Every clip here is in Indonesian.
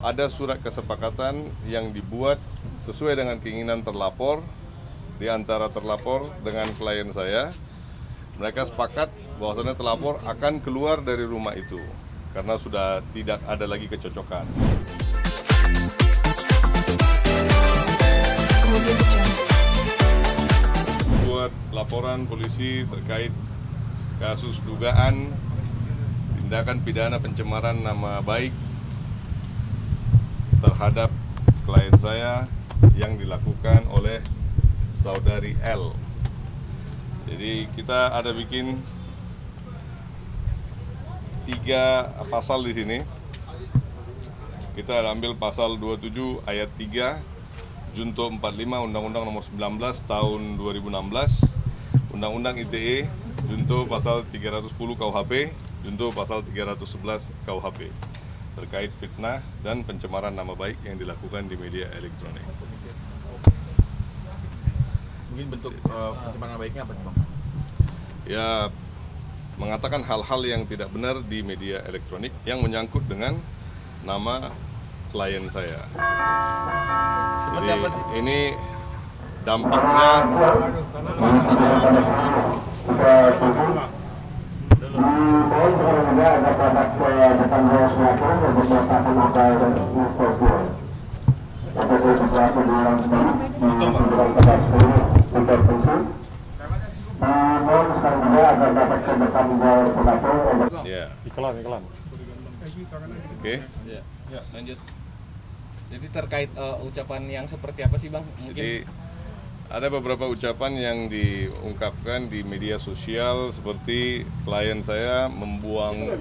ada surat kesepakatan yang dibuat sesuai dengan keinginan terlapor, di antara terlapor dengan klien saya. Mereka sepakat bahwasannya terlapor akan keluar dari rumah itu karena sudah tidak ada lagi kecocokan. Buat laporan polisi terkait kasus dugaan tindakan pidana pencemaran nama baik terhadap klien saya yang dilakukan oleh saudari L. Jadi kita ada bikin 3 pasal di sini. Kita ada ambil pasal 27 ayat 3 Junto 45 Undang-Undang Nomor 19 Tahun 2016, Undang-Undang ITE Junto pasal 310 KUHP, Junto pasal 311 KUHP terkait fitnah dan pencemaran nama baik yang dilakukan di media elektronik. Mungkin bentuk pencemaran baiknya apa, Bang? Ya, mengatakan hal-hal yang tidak benar di media elektronik yang menyangkut dengan nama klien saya. Jadi ini dampaknya ya. Iklan. Oke. Ya, lanjut. Jadi terkait ucapan yang seperti apa sih, Bang? Jadi ada beberapa ucapan yang diungkapkan di media sosial seperti klien saya membuang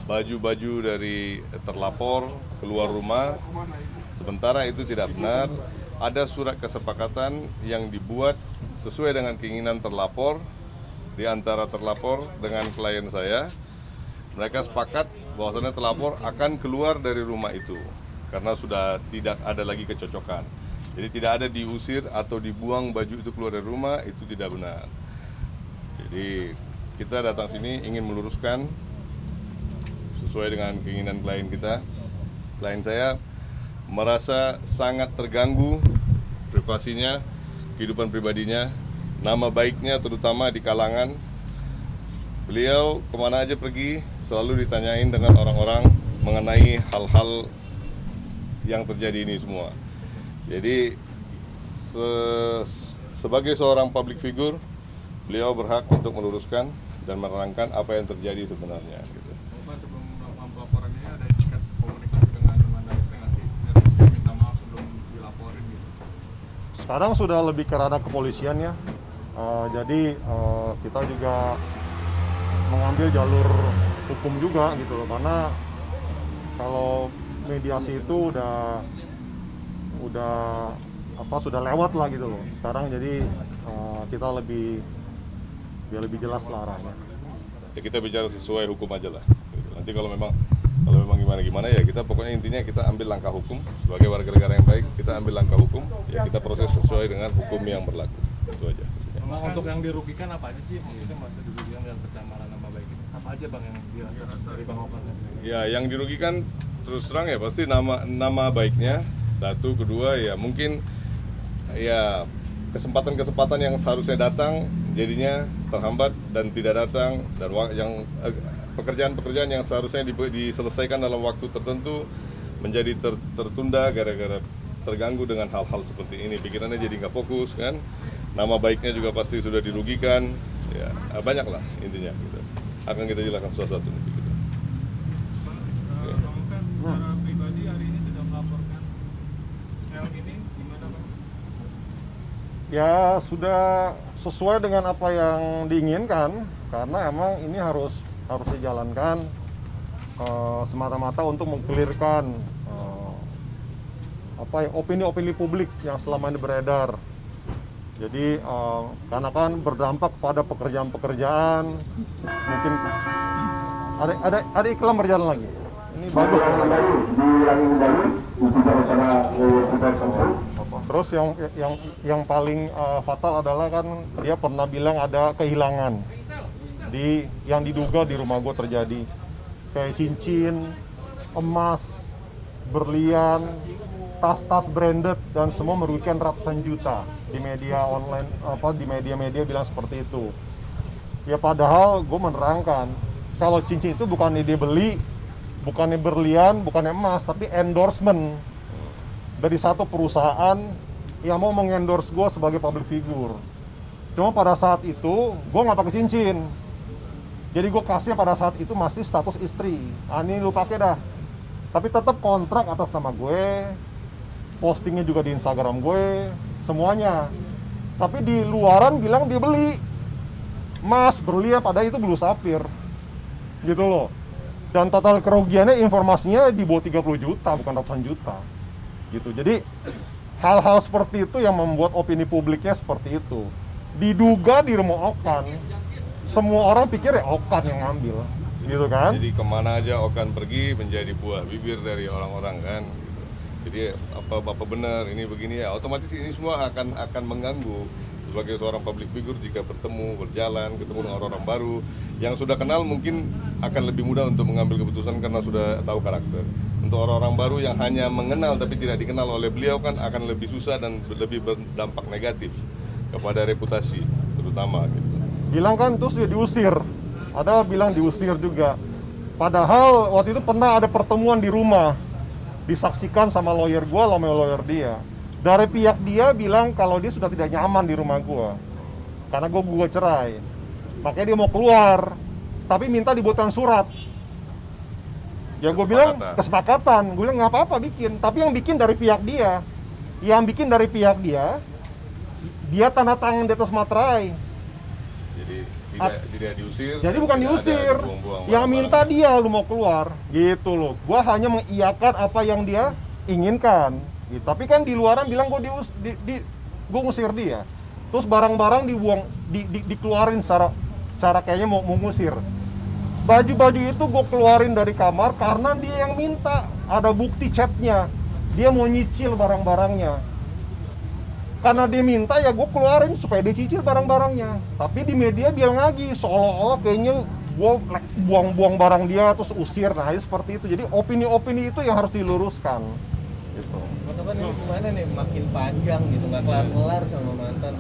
baju-baju dari terlapor keluar rumah, sementara itu tidak benar. Ada surat kesepakatan yang dibuat sesuai dengan keinginan terlapor, di antara terlapor dengan klien saya. Mereka sepakat bahwasannya terlapor akan keluar dari rumah itu karena sudah tidak ada lagi kecocokan. Jadi tidak ada diusir atau dibuang baju itu keluar dari rumah, itu tidak benar. Jadi kita datang sini ingin meluruskan sesuai dengan keinginan klien kita. Klien saya merasa sangat terganggu privasinya, kehidupan pribadinya, nama baiknya terutama di kalangan. Beliau kemana aja pergi selalu ditanyain dengan orang-orang mengenai hal-hal yang terjadi ini semua. Jadi sebagai seorang public figure, beliau berhak untuk meluruskan dan menerangkan apa yang terjadi sebenarnya. Gitu. Pak, sebelum laporan ini ada etiket komunikasi dengan Mandalika nggak sih? Dan minta maaf sebelum dilaporin gitu. Sekarang sudah lebih ke ranah kepolisian ya. Jadi kita juga mengambil jalur hukum juga gitu loh, karena kalau mediasi itu sudah lewat lah gitu loh. Sekarang jadi kita lebih jelas lah arahnya. Ya, kita bicara sesuai hukum aja lah. Nanti kalau memang gimana ya kita pokoknya intinya kita ambil langkah hukum sebagai warga negara yang baik. Kita ambil langkah hukum, ya kita proses sesuai dengan hukum yang berlaku. Itu aja. Untuk yang dirugikan apa aja sih? Maksudnya masa dirugikan dengan pencemaran nama baik ini? Apa aja, Bang, yang dirasa dari Bang Okan? Ya, yang dirugikan terus terang ya pasti nama baiknya. Satu, kedua ya mungkin ya kesempatan yang seharusnya datang jadinya terhambat dan tidak datang, dan yang pekerjaan yang seharusnya diselesaikan dalam waktu tertentu menjadi tertunda gara-gara terganggu dengan hal-hal seperti ini. Pikirannya jadi nggak fokus kan, nama baiknya juga pasti sudah dirugikan, ya banyak lah intinya gitu. Akan kita jelaskan satu-satu nanti gitu. Bang Okan, secara pribadi hari ini sudah melaporkan L ini gimana, Bang? Ya sudah sesuai dengan apa yang diinginkan, karena emang ini harus dijalankan semata-mata untuk mengklirkan opini-opini publik yang selama ini beredar. Jadi karena kan berdampak pada pekerjaan-pekerjaan, mungkin ada iklan berjalan lagi. Ini bagus katanya. Terus yang paling fatal adalah kan dia pernah bilang ada kehilangan yang diduga di rumah gue terjadi, kayak cincin, emas, berlian, tas-tas branded dan semua merugikan ratusan juta di media online, di media-media bilang seperti itu. Ya padahal gue menerangkan kalau cincin itu bukannya dia beli, bukannya berlian, bukannya emas, tapi endorsement dari satu perusahaan yang mau mengendorse gue sebagai public figure. Cuma pada saat itu gue nggak pakai cincin, jadi gue kasih pada saat itu masih status istri. Ah, ini lu pakai dah. Tapi tetap kontrak atas nama gue, postingnya juga di Instagram gue, semuanya. Tapi di luaran bilang dia beli emas, berlian, padahal itu blue sapphire, gitu loh. Dan total kerugiannya informasinya di bawah 30 juta, bukan ratusan juta, gitu. Jadi hal-hal seperti itu yang membuat opini publiknya seperti itu. Diduga di rumah Okan, semua orang pikir ya Okan yang ngambil, gitu kan? Jadi kemana aja Okan pergi menjadi buah bibir dari orang-orang kan. Gitu. Jadi apa benar ini begini ya, otomatis ini semua akan mengganggu sebagai seorang public figure jika bertemu, berjalan, ketemu dengan orang-orang baru yang sudah kenal mungkin akan lebih mudah untuk mengambil keputusan karena sudah tahu karakter. Untuk orang-orang baru yang hanya mengenal tapi tidak dikenal oleh beliau kan akan lebih susah dan lebih berdampak negatif kepada reputasi terutama gitu. Bilang kan terus dia diusir, ada bilang diusir juga. Padahal waktu itu pernah ada pertemuan di rumah, disaksikan sama lawyer gue, sama lawyer dia. Dari pihak dia bilang kalau dia sudah tidak nyaman di rumah gue karena gue cerai, makanya dia mau keluar, tapi minta dibuatkan surat. Ya gue bilang kesepakatan, gue bilang nggak apa-apa bikin, tapi yang bikin dari pihak dia, dia tanda tangan di atas materai. Jadi tidak diusir. Jadi bukan diusir, yang minta dia lu mau keluar, gitu loh. Gua hanya mengiyakan apa yang dia inginkan. Gitu. Tapi kan di luaran bilang gua gua ngusir dia. Terus barang-barang dibuang, dikeluarin secara kayaknya mau ngusir. Baju-baju itu gua keluarin dari kamar karena dia yang minta. Ada bukti chatnya. Dia mau nyicil barang-barangnya. Karena dia minta ya gue keluarin supaya dia cicil barang-barangnya. Tapi di media bilang lagi seolah-olah kayaknya gue buang-buang barang dia terus usir. Nah itu seperti itu. Jadi opini-opini itu yang harus diluruskan. Gitu. Mas Okan ini gimana nih, makin panjang gitu, nggak kelar-kelar sama mantan?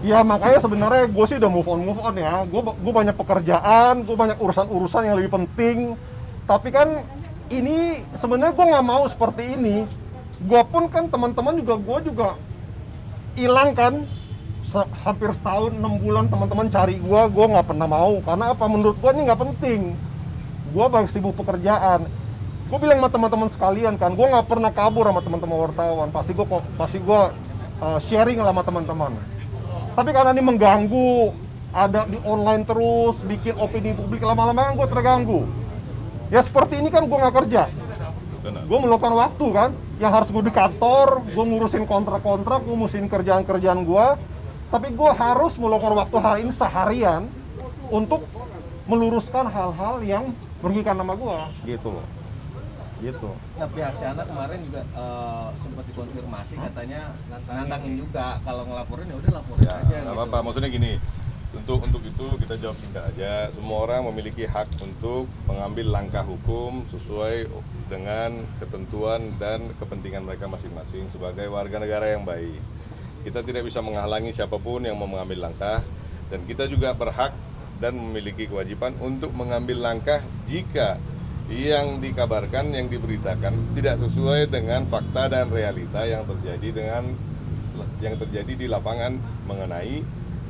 Ya makanya sebenarnya gue sih udah move on ya. Gue banyak pekerjaan, gue banyak urusan-urusan yang lebih penting. Tapi kan ini sebenarnya gue nggak mau seperti ini. Gue pun kan teman-teman juga gue hilang kan hampir setahun 6 bulan teman-teman cari gue nggak pernah mau karena apa, menurut gue ini nggak penting, gue banyak sibuk pekerjaan. Gue bilang sama teman-teman sekalian kan, gue nggak pernah kabur sama teman-teman wartawan, pasti gue sharing sama teman-teman. Tapi karena ini mengganggu, ada di online terus bikin opini publik, lama-lama kan gue terganggu. Ya seperti ini kan gue nggak kerja, gue meluangkan waktu kan, yang harus gue di kantor, gue ngurusin kontrak-kontrak, gue ngurusin kerjaan-kerjaan gue, tapi gue harus meluangkan waktu hari ini seharian untuk meluruskan hal-hal yang merugikan nama gue, gitu loh. Gitu. Nah pihak Shana kemarin juga sempat dikonfirmasi katanya nantangin juga kalau ngelaporin ya udah laporin Ya, aja. nggak apa-apa. Maksudnya gini, untuk itu kita jawab singkat aja. Semua orang memiliki hak untuk mengambil langkah hukum sesuai dengan ketentuan dan kepentingan mereka masing-masing sebagai warga negara yang baik. Kita tidak bisa menghalangi siapapun yang mau mengambil langkah, dan kita juga berhak dan memiliki kewajiban untuk mengambil langkah jika yang dikabarkan, yang diberitakan tidak sesuai dengan fakta dan realita yang terjadi di lapangan mengenai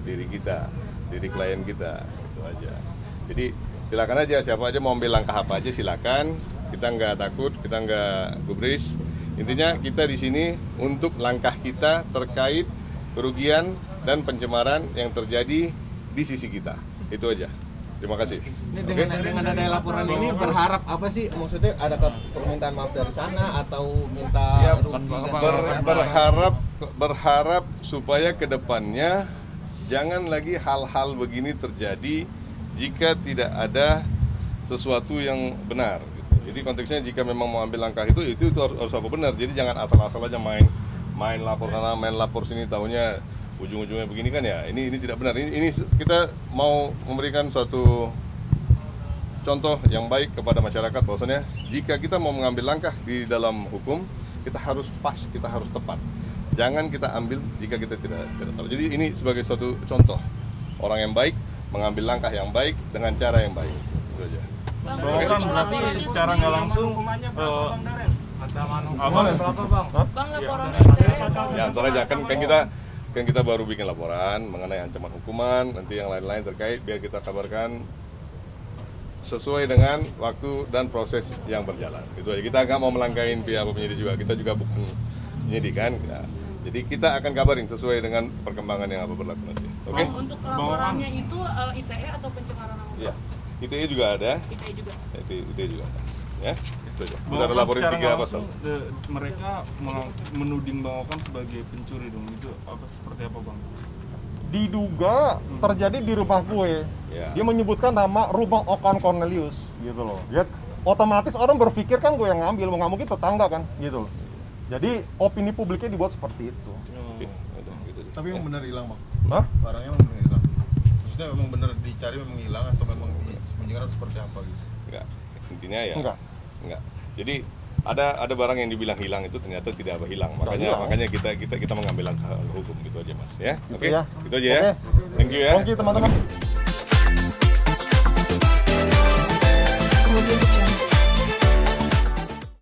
diri kita, diri klien kita, itu aja. Jadi silakan aja, siapa aja mau ambil langkah apa aja silakan. Kita nggak takut, kita nggak gubris. Intinya kita di sini untuk langkah kita terkait kerugian dan pencemaran yang terjadi di sisi kita. Itu aja. Terima kasih. Ini dengan ada laporan ini berharap apa sih? Maksudnya ada permintaan maaf dari sana atau minta Ya, rugi? berharap supaya kedepannya jangan lagi hal-hal begini terjadi jika tidak ada sesuatu yang benar. Gitu. Jadi konteksnya jika memang mau ambil langkah itu harus apa benar. Jadi jangan asal-asal aja main lapor sana, main lapor sini, taunya ujung-ujungnya begini kan ya. Ini tidak benar. Ini kita mau memberikan suatu contoh yang baik kepada masyarakat bahwasanya jika kita mau mengambil langkah di dalam hukum, kita harus pas, kita harus tepat. Jangan kita ambil jika kita tidak tahu. Jadi ini sebagai suatu contoh orang yang baik mengambil langkah yang baik dengan cara yang baik. Itu aja. Bahwa kan berarti secara nggak langsung Bang, laporannya ITE Ya antara aja kan kita baru bikin laporan mengenai ancaman hukuman, nanti yang lain-lain terkait biar kita kabarkan sesuai dengan waktu dan proses yang berjalan. Itu aja. Kita nggak mau melangkahin pihak penyidik juga. Kita juga bukan penyidik kan. Ya. Jadi kita akan kabarin sesuai dengan perkembangan yang apa berlaku nanti. Oke? Untuk laporannya itu ITE atau pencemaran nama baik? Iya. ITE juga ada. ITE juga. ITE juga ada. Ya, itu aja. Kita bahwa ada kan laporin secara 3 nggak pasal. langsung, mereka menuding Bang Okan sebagai pencuri dong. Itu apa seperti apa Bang? Diduga terjadi di rumah gue. Ya. Dia menyebutkan nama rumah Okan Cornelius gitu loh. Dia otomatis orang berpikir kan gue yang ngambil, nggak mungkin tetangga kan gitu loh. Jadi opini publiknya dibuat seperti itu. Oke, udah gitu aja. Tapi memang benar hilang bang. Hah? Barangnya memang benar hilang. Maksudnya memang benar dicari memang hilang atau memang disembunyikan atau seperti apa gitu? Enggak. Intinya ya. Enggak. Jadi ada barang yang dibilang hilang itu ternyata tidak hilang. hilang. Makanya kita mengambil langkah hukum gitu aja Mas ya. Gitu Oke. ya. Gitu aja ya. Oke. Thank you ya. Thank you teman-teman.